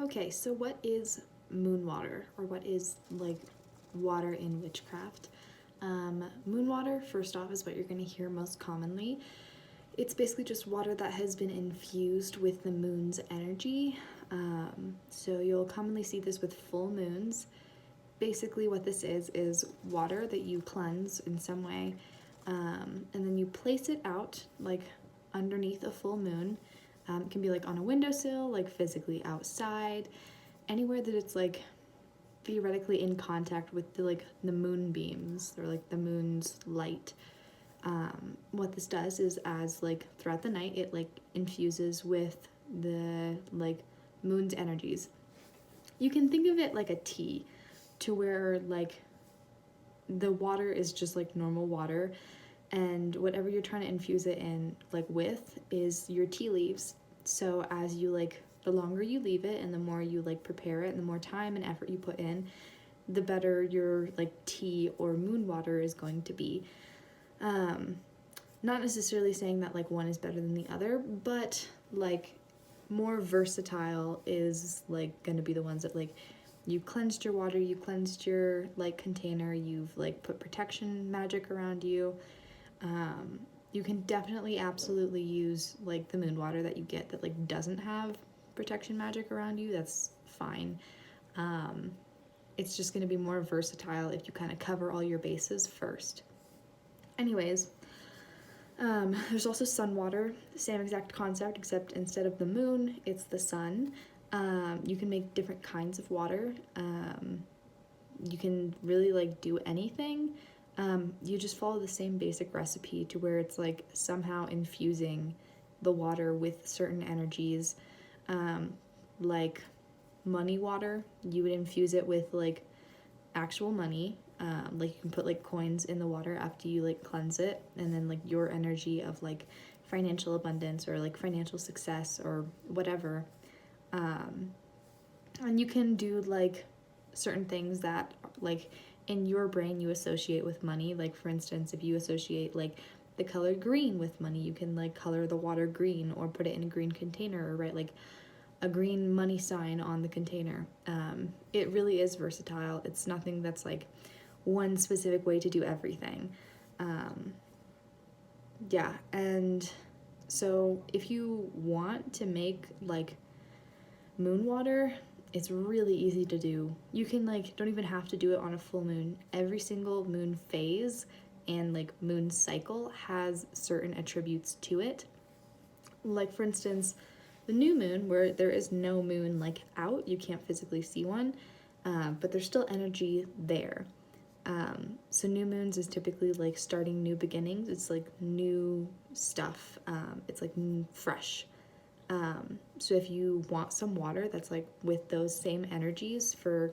Okay, so what is moon water, or what is like water in witchcraft? Moon water, first off, is what you're going to hear most commonly. It's basically just water that has been infused with the moon's energy. So you'll commonly see this with full moons. Basically, what this is water that you cleanse in some way, and then you place it out like underneath a full moon. It can be like on a windowsill, like physically outside, anywhere that it's like theoretically in contact with the moonbeams or like the moon's light. What this does is, as like throughout the night, it like infuses with the like moon's energies. You can think of it like a tea, to where like the water is just like normal water, and whatever you're trying to infuse it in like with is your tea leaves. So as you like, the longer you leave it and the more you like prepare it and the more time and effort you put in, the better your like tea or moon water is going to be. Not necessarily saying that like one is better than the other, but like more versatile is like going to be the ones that like you cleansed your water, you cleansed your like container, you've like put protection magic around you. You can definitely absolutely use like the moon water that you get that like doesn't have protection magic around you. That's fine. It's just going to be more versatile if you kind of cover all your bases first. Anyways, there's also sun water, same exact concept, except instead of the moon, it's the sun. You can make different kinds of water. You can really like do anything. You just follow the same basic recipe, to where it's like somehow infusing the water with certain energies. Like money water, you would infuse it with like actual money. Like you can put like coins in the water after you like cleanse it, and then like your energy of like financial abundance or like financial success or whatever. And you can do like certain things that like in your brain you associate with money. Like for instance, if you associate like the color green with money, you can like color the water green or put it in a green container, or write like a green money sign on the container. It really is versatile. It's nothing that's like one specific way to do everything. Yeah, and so if you want to make like moon water, it's really easy to do. You can like, don't even have to do it on a full moon. Every single moon phase and like moon cycle has certain attributes to it. Like for instance, the new moon, where there is no moon like out, you can't physically see one, but there's still energy there. So new moons is typically like starting new beginnings. It's like new stuff. It's like fresh. So if you want some water that's like with those same energies, for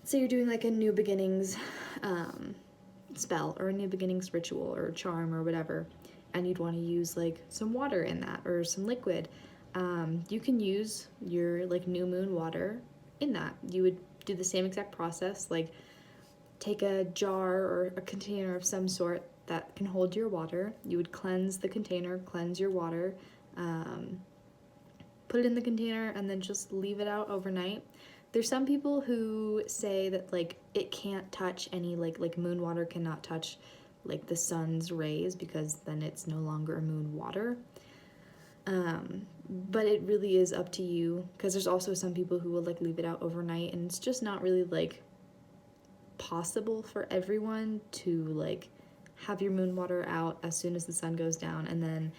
let's say you're doing like a new beginnings spell or a new beginnings ritual or charm or whatever, and you'd want to use like some water in that or some liquid, you can use your like new moon water in that. You would do the same exact process, like take a jar or a container of some sort that can hold your water. You would cleanse the container, cleanse your water, put it in the container, and then just leave it out overnight. There's some people who say that like it can't touch any like moon water cannot touch like the sun's rays, because then it's no longer moon water. But it really is up to you, because there's also some people who will like leave it out overnight, and it's just not really like possible for everyone to like have your moon water out as soon as the sun goes down and then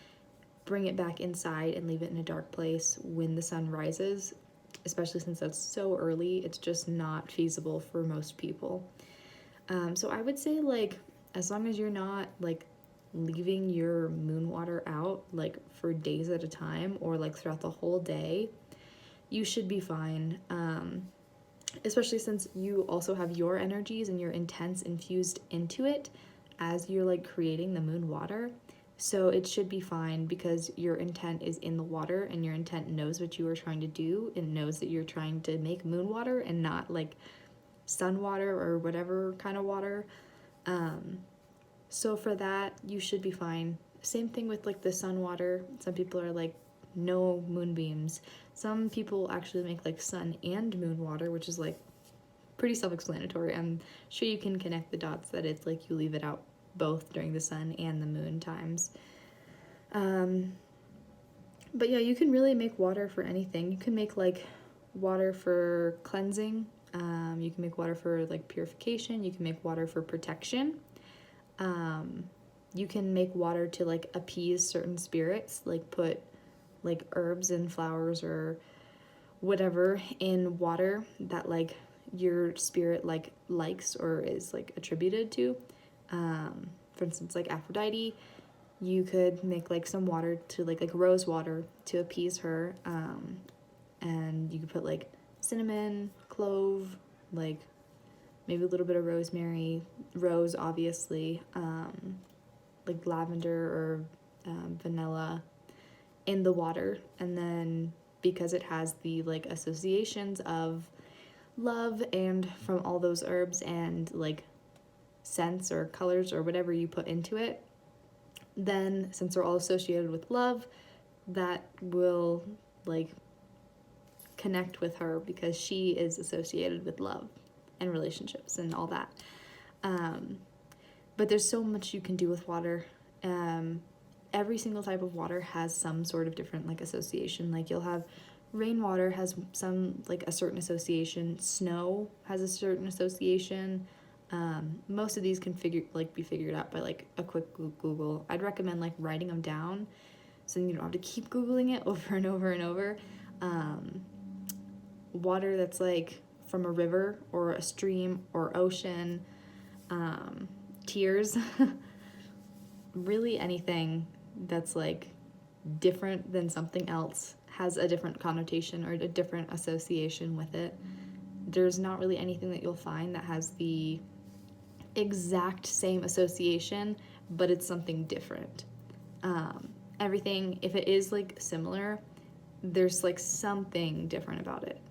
bring it back inside and leave it in a dark place when the sun rises, especially since that's so early. It's just not feasible for most people. So I would say like, as long as you're not like leaving your moon water out like for days at a time or like throughout the whole day, you should be fine. Especially since you also have your energies and your intents infused into it as you're like creating the moon water. So it should be fine, because your intent is in the water and your intent knows what you are trying to do and knows that you're trying to make moon water and not like sun water or whatever kind of water. So for that, you should be fine. Same thing with like the sun water. Some people are like, no moonbeams. Some people actually make like sun and moon water, which is like pretty self-explanatory. I'm sure you can connect the dots that it's like you leave it out both during the sun and the moon times. But yeah, you can really make water for anything. You can make like water for cleansing. You can make water for like purification. You can make water for protection. You can make water to like appease certain spirits, like put like herbs and flowers or whatever in water that like your spirit like likes or is like attributed to. For instance, like Aphrodite, you could make like some water to like rose water to appease her, and you could put like cinnamon, clove, like maybe a little bit of rosemary, rose obviously, like lavender or vanilla in the water. And then because it has the like associations of love and from all those herbs and like scents or colors or whatever you put into it, then since they're all associated with love, that will like connect with her because she is associated with love and relationships and all that. But there's so much you can do with water. Every single type of water has some sort of different like association. Like you'll have rainwater has some like a certain association. Snow has a certain association. Most of these can be figured out by like a quick Google. I'd recommend like writing them down so you don't have to keep Googling it over and over and over. Water that's like from a river or a stream or ocean, tears, really anything that's like different than something else has a different connotation or a different association with it. There's not really anything that you'll find that has the exact same association, but it's something different. Everything, if it is like similar, there's like something different about it.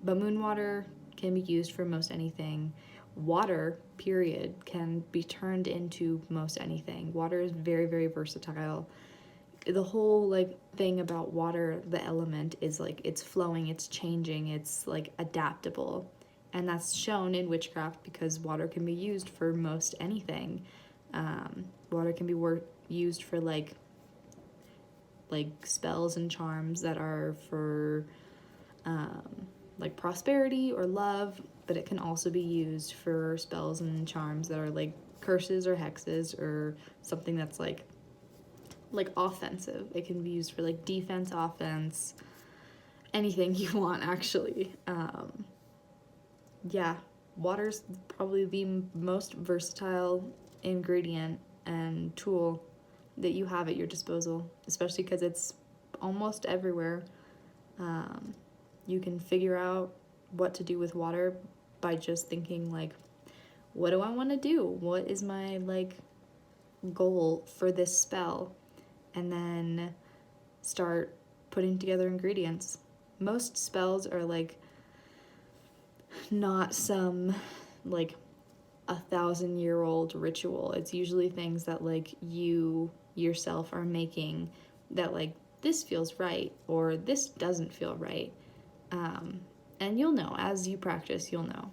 But moon water can be used for most anything. Water, period, can be turned into most anything. Water is very, very versatile. The whole like thing about water, the element, is like it's flowing, it's changing, it's like adaptable. And that's shown in witchcraft because water can be used for most anything. Water can be used for like spells and charms that are for like prosperity or love, but it can also be used for spells and charms that are like curses or hexes or something that's like offensive. It can be used for like defense, offense, anything you want actually. Yeah, water's probably the most versatile ingredient and tool that you have at your disposal, especially because it's almost everywhere. You can figure out what to do with water by just thinking like, what do I want to do? What is my like goal for this spell? And then start putting together ingredients. Most spells are like not some like 1,000-year-old ritual. It's usually things that like you yourself are making that like this feels right or this doesn't feel right. And you'll know as you practice, you'll know.